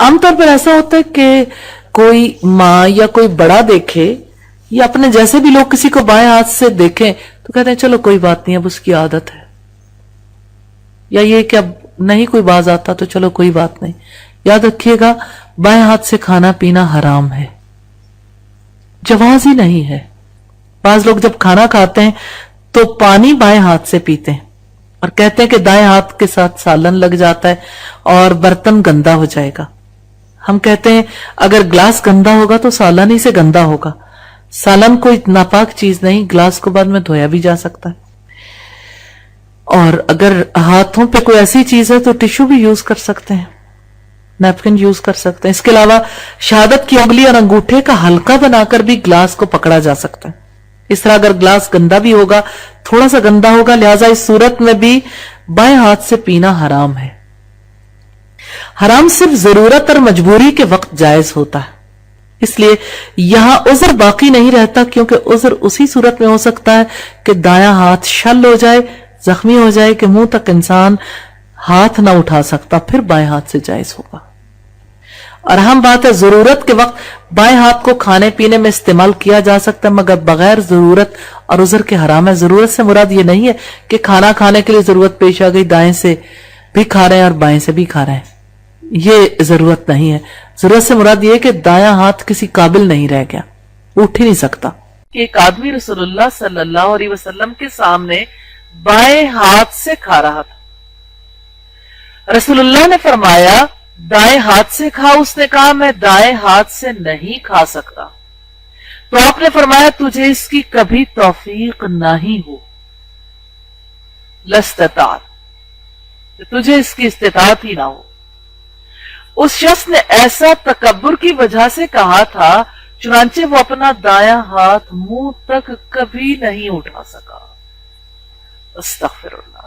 आमतौर पर ऐसा होता है कि कोई माँ या कोई बड़ा देखे या अपने जैसे भी लोग किसी को बाएं हाथ से देखें तो कहते हैं चलो कोई बात नहीं, अब उसकी आदत है, या ये कि अब नहीं कोई बाज आता तो चलो कोई बात नहीं। याद रखिएगा, बाएं हाथ से खाना पीना हराम है, जवाज ही नहीं है। बाज लोग जब खाना खाते हैं तो पानी बाएं हाथ से पीते हैं और कहते हैं कि दाएं हाथ के साथ सालन लग जाता है और बर्तन गंदा हो जाएगा। हम कहते हैं अगर ग्लास गंदा होगा तो सालन ही से गंदा होगा। सालन कोई नापाक चीज नहीं, ग्लास को बाद में धोया भी जा सकता है। और अगर हाथों पे कोई ऐसी चीज है तो टिश्यू भी यूज कर सकते हैं, नैपकिन यूज कर सकते हैं। इसके अलावा शहादत की उंगली और अंगूठे का हल्का बनाकर भी ग्लास को पकड़ा जा सकता है। इस तरह अगर ग्लास गंदा भी होगा, थोड़ा सा गंदा होगा, लिहाजा इस सूरत में भी बाएं हाथ से पीना हराम है। हराम सिर्फ जरूरत और मजबूरी के वक्त जायज होता है, इसलिए यहां उज़र बाकी नहीं रहता, क्योंकि उज़र उसी सूरत में हो सकता है कि दायां हाथ शल हो जाए, जख्मी हो जाए कि मुंह तक इंसान हाथ ना उठा सकता, फिर बाएं हाथ से जायज होगा। और अहम बात है, जरूरत के वक्त बाएं हाथ को खाने पीने में इस्तेमाल किया जा सकता है, मगर बगैर जरूरत और उज़र के हराम है। जरूरत से मुराद ये नहीं है कि खाना खाने के लिए जरूरत पेश आ गई, दाएं से भी खा रहे हैं और बाएं से भी खा रहे हैं, ये जरूरत नहीं है। जरूरत से मुराद ये है कि दायां हाथ किसी काबिल नहीं रह गया, उठ ही नहीं सकता। एक आदमी रसूलुल्लाह सल्लल्लाहु अलैहि वसल्लम के सामने बाएं हाथ से खा रहा था। रसूलुल्लाह ने फरमाया दाएं हाथ से खा। उसने कहा मैं दाएं हाथ से नहीं खा सकता। तो आपने फरमाया तुझे इसकी कभी तौफीक नहीं हो, लस्ततात, तुझे इसकी इस्तिताअत ही ना हो। उस शख्स ने ऐसा तकब्बुर की वजह से कहा था, चुनांचे वो अपना दायां हाथ मुंह तक कभी नहीं उठा सका। अस्तगफिरुल्लाह।